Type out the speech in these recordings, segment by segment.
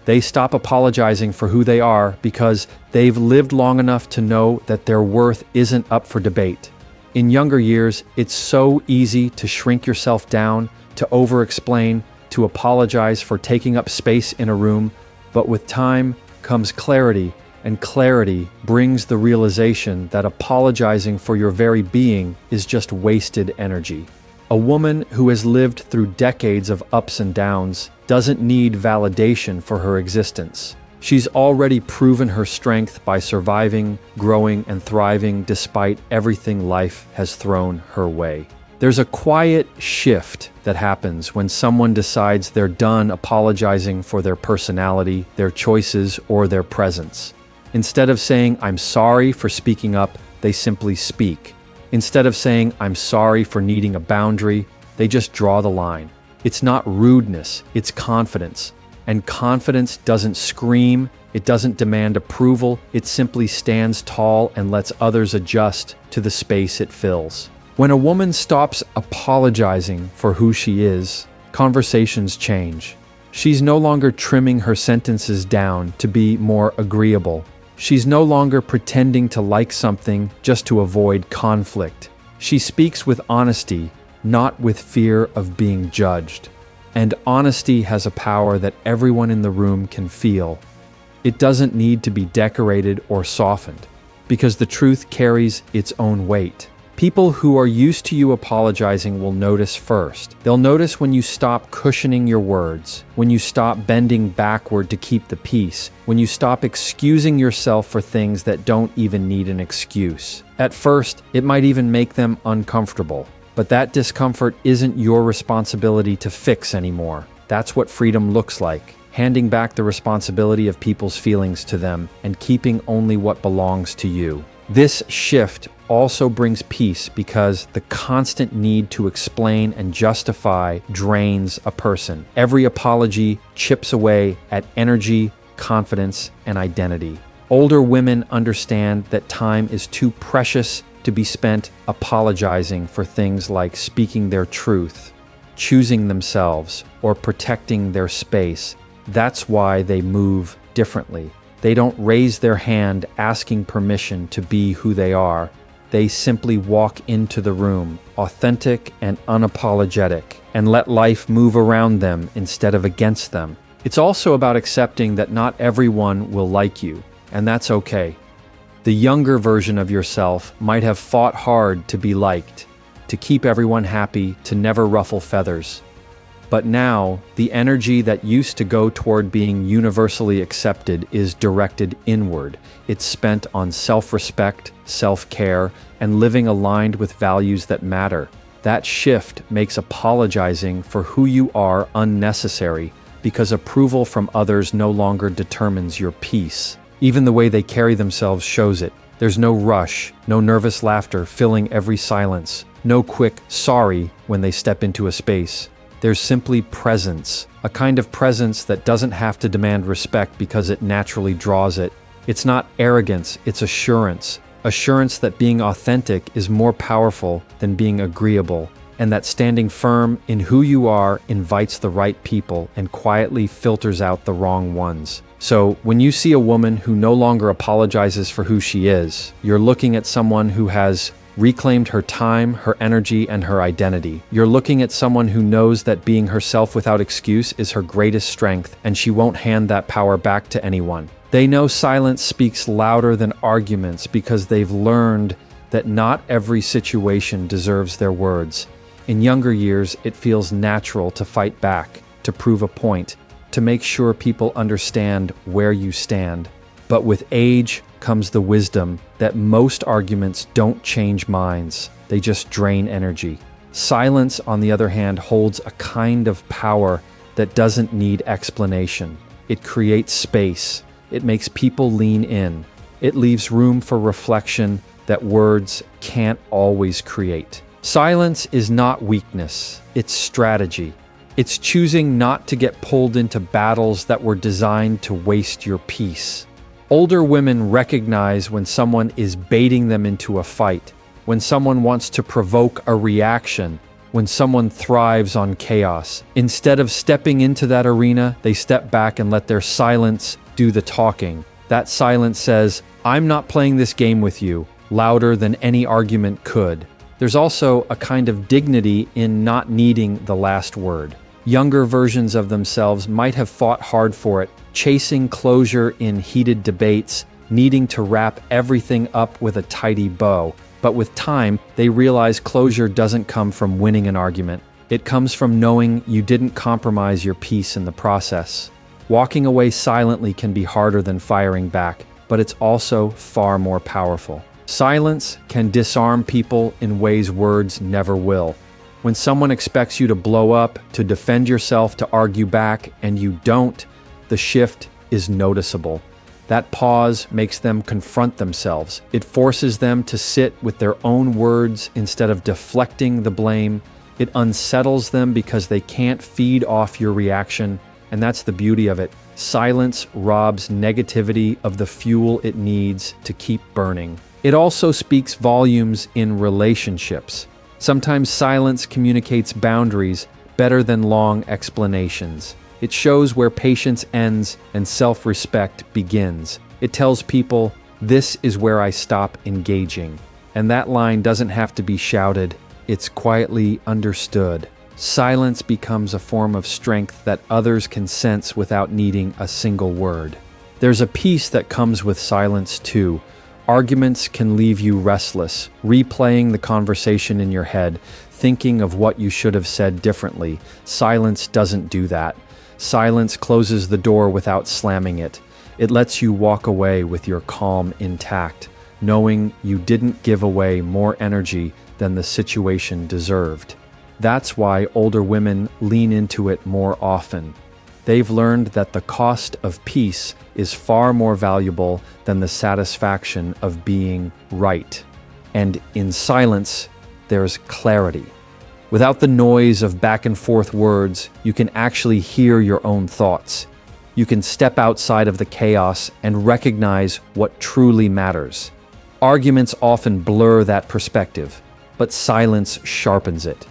They stop apologizing for who they are because they've lived long enough to know that their worth isn't up for debate. In younger years, it's so easy to shrink yourself down, to over-explain, to apologize for taking up space in a room, but with time comes clarity, and clarity brings the realization that apologizing for your very being is just wasted energy. A woman who has lived through decades of ups and downs doesn't need validation for her existence. She's already proven her strength by surviving, growing, and thriving despite everything life has thrown her way. There's a quiet shift that happens when someone decides they're done apologizing for their personality, their choices, or their presence. Instead of saying, "I'm sorry for speaking up," they simply speak. Instead of saying, "I'm sorry for needing a boundary," they just draw the line. It's not rudeness, it's confidence. And confidence doesn't scream, it doesn't demand approval, it simply stands tall and lets others adjust to the space it fills. When a woman stops apologizing for who she is, conversations change. She's no longer trimming her sentences down to be more agreeable. She's no longer pretending to like something just to avoid conflict. She speaks with honesty, not with fear of being judged. And honesty has a power that everyone in the room can feel. It doesn't need to be decorated or softened, because the truth carries its own weight. People who are used to you apologizing will notice first. They'll notice when you stop cushioning your words, when you stop bending backward to keep the peace, when you stop excusing yourself for things that don't even need an excuse. At first, it might even make them uncomfortable. But that discomfort isn't your responsibility to fix anymore. That's what freedom looks like. Handing back the responsibility of people's feelings to them and keeping only what belongs to you. This shift also brings peace because the constant need to explain and justify drains a person. Every apology chips away at energy, confidence, and identity. Older women understand that time is too precious to be spent apologizing for things like speaking their truth, choosing themselves, or protecting their space. That's why they move differently. They don't raise their hand asking permission to be who they are. They simply walk into the room, authentic and unapologetic, and let life move around them instead of against them. It's also about accepting that not everyone will like you, and that's okay. The younger version of yourself might have fought hard to be liked, to keep everyone happy, to never ruffle feathers. But now, the energy that used to go toward being universally accepted is directed inward. It's spent on self-respect, self-care, and living aligned with values that matter. That shift makes apologizing for who you are unnecessary because approval from others no longer determines your peace. Even the way they carry themselves shows it. There's no rush, no nervous laughter filling every silence, no quick sorry when they step into a space. There's simply presence, a kind of presence that doesn't have to demand respect because it naturally draws it. It's not arrogance, it's assurance. Assurance that being authentic is more powerful than being agreeable, and that standing firm in who you are invites the right people and quietly filters out the wrong ones. So, when you see a woman who no longer apologizes for who she is, you're looking at someone who has reclaimed her time, her energy, and her identity. You're looking at someone who knows that being herself without excuse is her greatest strength, and she won't hand that power back to anyone. They know silence speaks louder than arguments because they've learned that not every situation deserves their words. In younger years, it feels natural to fight back, to prove a point, to make sure people understand where you stand. But with age comes the wisdom that most arguments don't change minds, they just drain energy. Silence, on the other hand, holds a kind of power that doesn't need explanation. It creates space. It makes people lean in. It leaves room for reflection that words can't always create. Silence is not weakness, it's strategy. It's choosing not to get pulled into battles that were designed to waste your peace. Older women recognize when someone is baiting them into a fight, when someone wants to provoke a reaction, when someone thrives on chaos. Instead of stepping into that arena, they step back and let their silence do the talking. That silence says, "I'm not playing this game with you," louder than any argument could. There's also a kind of dignity in not needing the last word. Younger versions of themselves might have fought hard for it, chasing closure in heated debates, needing to wrap everything up with a tidy bow. But with time, they realize closure doesn't come from winning an argument. It comes from knowing you didn't compromise your peace in the process. Walking away silently can be harder than firing back, but it's also far more powerful. Silence can disarm people in ways words never will. When someone expects you to blow up, to defend yourself, to argue back, and you don't, the shift is noticeable. That pause makes them confront themselves. It forces them to sit with their own words instead of deflecting the blame. It unsettles them because they can't feed off your reaction, and that's the beauty of it. Silence robs negativity of the fuel it needs to keep burning. It also speaks volumes in relationships. Sometimes silence communicates boundaries better than long explanations. It shows where patience ends and self-respect begins. It tells people, "This is where I stop engaging." And that line doesn't have to be shouted, it's quietly understood. Silence becomes a form of strength that others can sense without needing a single word. There's a peace that comes with silence too. Arguments can leave you restless, replaying the conversation in your head, thinking of what you should have said differently. Silence doesn't do that. Silence closes the door without slamming it. It lets you walk away with your calm intact, knowing you didn't give away more energy than the situation deserved. That's why older women lean into it more often. They've learned that the cost of peace is far more valuable than the satisfaction of being right. And in silence, there's clarity. Without the noise of back and forth words, you can actually hear your own thoughts. You can step outside of the chaos and recognize what truly matters. Arguments often blur that perspective, but silence sharpens it.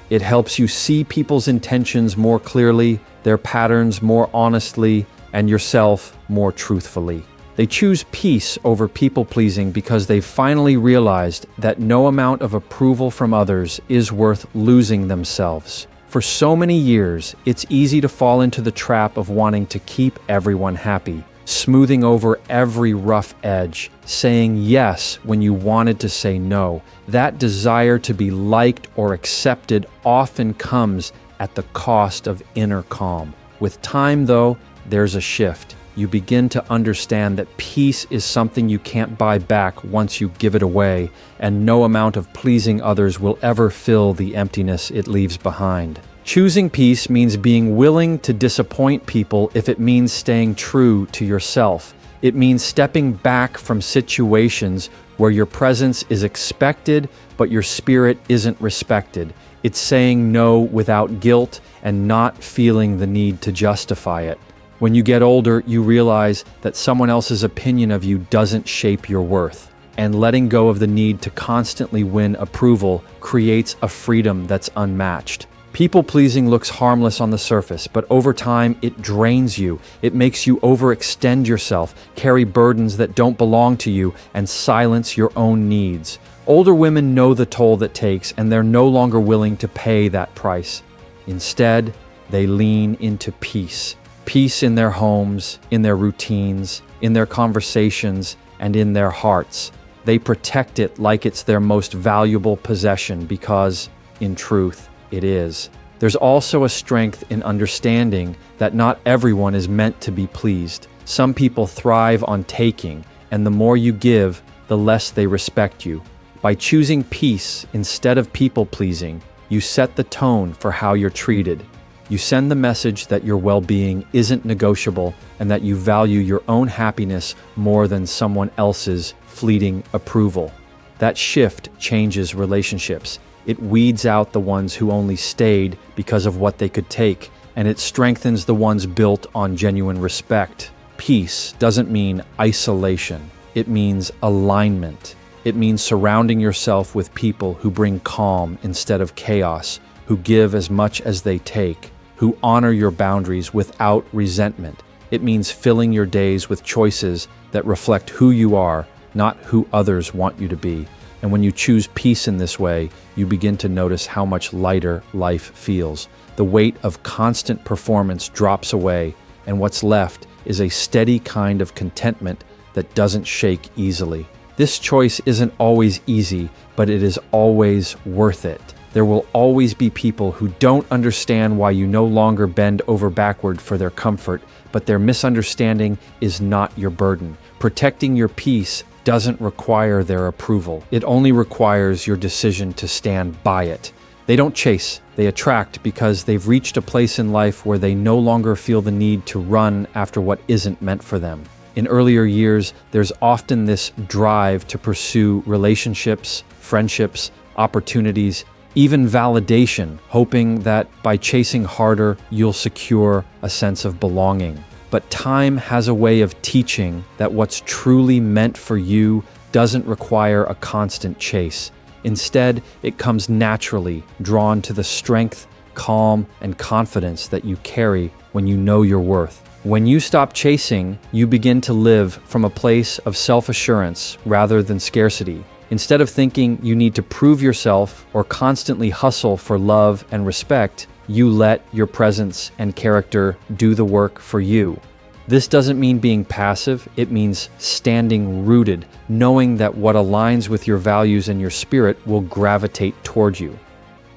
It helps you see people's intentions more clearly, their patterns more honestly, and yourself more truthfully. They choose peace over people-pleasing because they've finally realized that no amount of approval from others is worth losing themselves. For so many years, it's easy to fall into the trap of wanting to keep everyone happy, smoothing over every rough edge, saying yes when you wanted to say no. That desire to be liked or accepted often comes at the cost of inner calm. With time, though, there's a shift. You begin to understand that peace is something you can't buy back once you give it away, and no amount of pleasing others will ever fill the emptiness it leaves behind. Choosing peace means being willing to disappoint people if it means staying true to yourself. It means stepping back from situations where your presence is expected, but your spirit isn't respected. It's saying no without guilt and not feeling the need to justify it. When you get older, you realize that someone else's opinion of you doesn't shape your worth. And letting go of the need to constantly win approval creates a freedom that's unmatched. People-pleasing looks harmless on the surface, but over time, it drains you. It makes you overextend yourself, carry burdens that don't belong to you, and silence your own needs. Older women know the toll that takes, and they're no longer willing to pay that price. Instead, they lean into peace. Peace in their homes, in their routines, in their conversations, and in their hearts. They protect it like it's their most valuable possession because, in truth, it is. There's also a strength in understanding that not everyone is meant to be pleased. Some people thrive on taking, and the more you give, the less they respect you. By choosing peace instead of people-pleasing, you set the tone for how you're treated. You send the message that your well-being isn't negotiable and that you value your own happiness more than someone else's fleeting approval. That shift changes relationships. It weeds out the ones who only stayed because of what they could take, and it strengthens the ones built on genuine respect. Peace doesn't mean isolation. It means alignment. It means surrounding yourself with people who bring calm instead of chaos, who give as much as they take, who honor your boundaries without resentment. It means filling your days with choices that reflect who you are, not who others want you to be. And when you choose peace in this way, you begin to notice how much lighter life feels. The weight of constant performance drops away, and what's left is a steady kind of contentment that doesn't shake easily. This choice isn't always easy, but it is always worth it. There will always be people who don't understand why you no longer bend over backward for their comfort, but their misunderstanding is not your burden. Protecting your peace doesn't require their approval. It only requires your decision to stand by it. They don't chase, they attract because they've reached a place in life where they no longer feel the need to run after what isn't meant for them. In earlier years, there's often this drive to pursue relationships, friendships, opportunities, even validation, hoping that by chasing harder, you'll secure a sense of belonging. But time has a way of teaching that what's truly meant for you doesn't require a constant chase. Instead, it comes naturally, drawn to the strength, calm, and confidence that you carry when you know your worth. When you stop chasing, you begin to live from a place of self-assurance rather than scarcity. Instead of thinking you need to prove yourself or constantly hustle for love and respect, you let your presence and character do the work for you. This doesn't mean being passive, it means standing rooted, knowing that what aligns with your values and your spirit will gravitate toward you.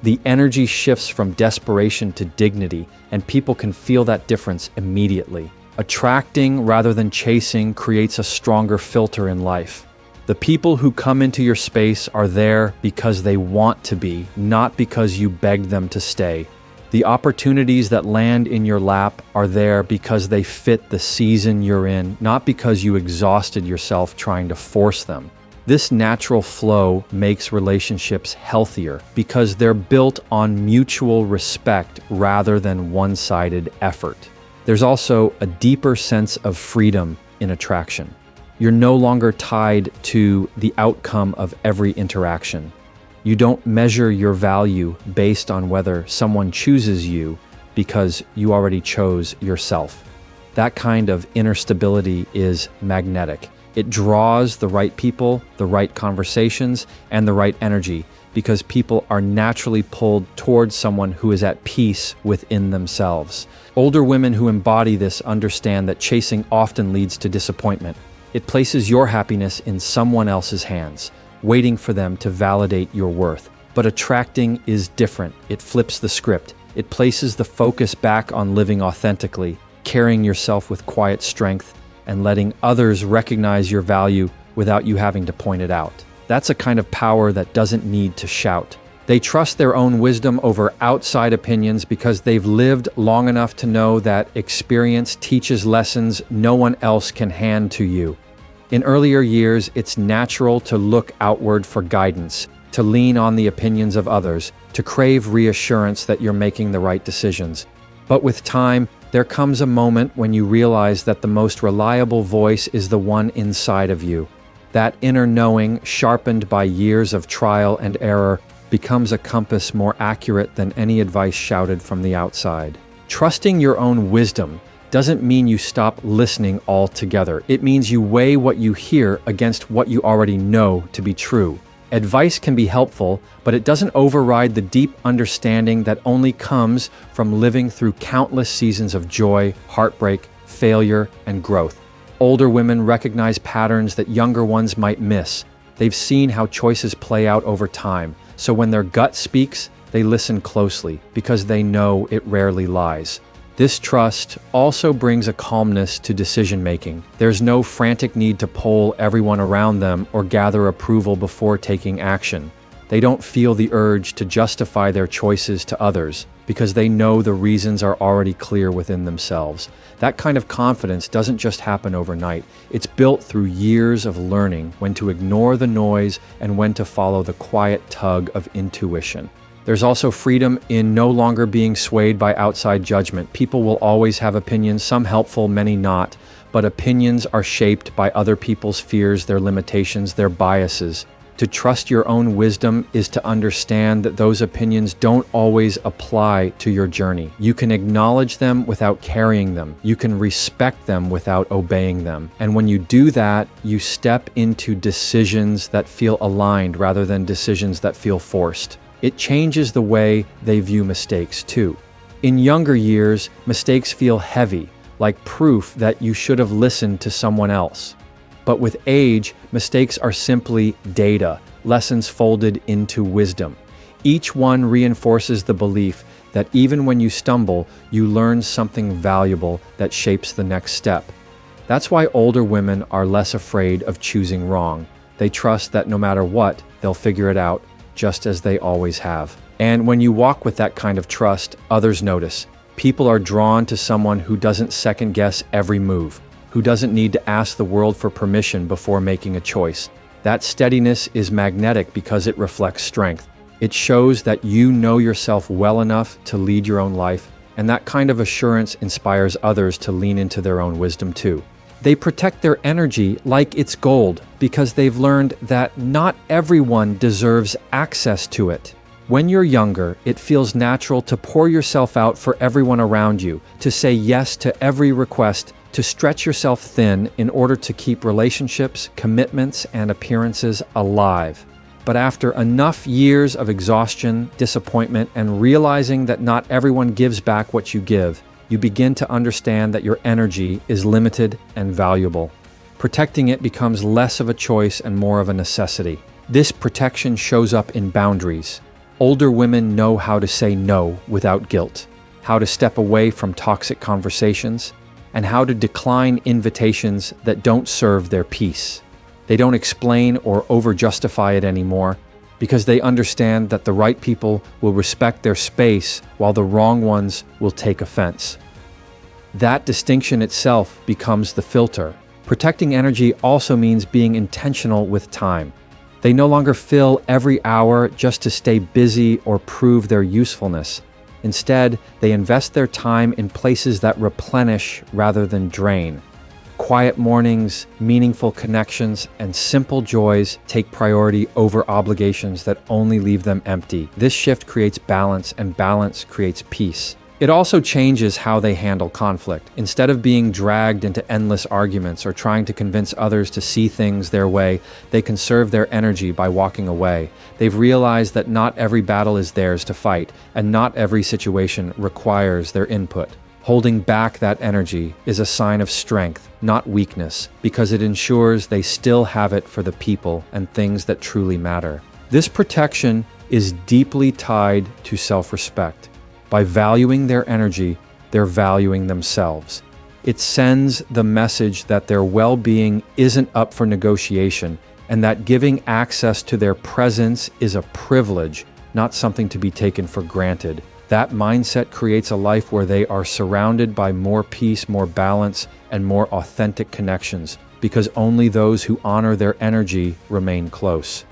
The energy shifts from desperation to dignity, and people can feel that difference immediately. Attracting rather than chasing creates a stronger filter in life. The people who come into your space are there because they want to be, not because you begged them to stay. The opportunities that land in your lap are there because they fit the season you're in, not because you exhausted yourself trying to force them. This natural flow makes relationships healthier because they're built on mutual respect rather than one-sided effort. There's also a deeper sense of freedom in attraction. You're no longer tied to the outcome of every interaction. You don't measure your value based on whether someone chooses you because you already chose yourself. That kind of inner stability is magnetic. It draws the right people, the right conversations, and the right energy because people are naturally pulled towards someone who is at peace within themselves. Older women who embody this understand that chasing often leads to disappointment. It places your happiness in someone else's hands, waiting for them to validate your worth. But attracting is different. It flips the script. It places the focus back on living authentically, carrying yourself with quiet strength, and letting others recognize your value without you having to point it out. That's a kind of power that doesn't need to shout. They trust their own wisdom over outside opinions because they've lived long enough to know that experience teaches lessons no one else can hand to you. In earlier years, it's natural to look outward for guidance, to lean on the opinions of others, to crave reassurance that you're making the right decisions. But with time, there comes a moment when you realize that the most reliable voice is the one inside of you. That inner knowing, sharpened by years of trial and error, becomes a compass more accurate than any advice shouted from the outside. Trusting your own wisdom doesn't mean you stop listening altogether. It means you weigh what you hear against what you already know to be true. Advice can be helpful, but it doesn't override the deep understanding that only comes from living through countless seasons of joy, heartbreak, failure, and growth. Older women recognize patterns that younger ones might miss. They've seen how choices play out over time, so when their gut speaks, they listen closely because they know it rarely lies. This trust also brings a calmness to decision-making. There's no frantic need to poll everyone around them or gather approval before taking action. They don't feel the urge to justify their choices to others because they know the reasons are already clear within themselves. That kind of confidence doesn't just happen overnight. It's built through years of learning when to ignore the noise and when to follow the quiet tug of intuition. There's also freedom in no longer being swayed by outside judgment. People will always have opinions, some helpful, many not, but opinions are shaped by other people's fears, their limitations, their biases. To trust your own wisdom is to understand that those opinions don't always apply to your journey. You can acknowledge them without carrying them. You can respect them without obeying them. And when you do that, you step into decisions that feel aligned rather than decisions that feel forced. It changes the way they view mistakes too. In younger years, mistakes feel heavy, like proof that you should have listened to someone else. But with age, mistakes are simply data, lessons folded into wisdom. Each one reinforces the belief that even when you stumble, you learn something valuable that shapes the next step. That's why older women are less afraid of choosing wrong. They trust that no matter what, they'll figure it out, just as they always have. And when you walk with that kind of trust, others notice. People are drawn to someone who doesn't second-guess every move, who doesn't need to ask the world for permission before making a choice. That steadiness is magnetic because it reflects strength. It shows that you know yourself well enough to lead your own life, and that kind of assurance inspires others to lean into their own wisdom too. They protect their energy like it's gold because they've learned that not everyone deserves access to it. When you're younger, it feels natural to pour yourself out for everyone around you, to say yes to every request, to stretch yourself thin in order to keep relationships, commitments, and appearances alive. But after enough years of exhaustion, disappointment, and realizing that not everyone gives back what you give, you begin to understand that your energy is limited and valuable. Protecting it becomes less of a choice and more of a necessity. This protection shows up in boundaries. Older women know how to say no without guilt, how to step away from toxic conversations, and how to decline invitations that don't serve their peace. They don't explain or over-justify it anymore because they understand that the right people will respect their space while the wrong ones will take offense. That distinction itself becomes the filter. Protecting energy also means being intentional with time. They no longer fill every hour just to stay busy or prove their usefulness. Instead, they invest their time in places that replenish rather than drain. Quiet mornings, meaningful connections, and simple joys take priority over obligations that only leave them empty. This shift creates balance, and balance creates peace. It also changes how they handle conflict. Instead of being dragged into endless arguments or trying to convince others to see things their way, they conserve their energy by walking away. They've realized that not every battle is theirs to fight, and not every situation requires their input. Holding back that energy is a sign of strength, not weakness, because it ensures they still have it for the people and things that truly matter. This protection is deeply tied to self-respect. By valuing their energy, they're valuing themselves. It sends the message that their well-being isn't up for negotiation, and that giving access to their presence is a privilege, not something to be taken for granted. That mindset creates a life where they are surrounded by more peace, more balance, and more authentic connections, because only those who honor their energy remain close.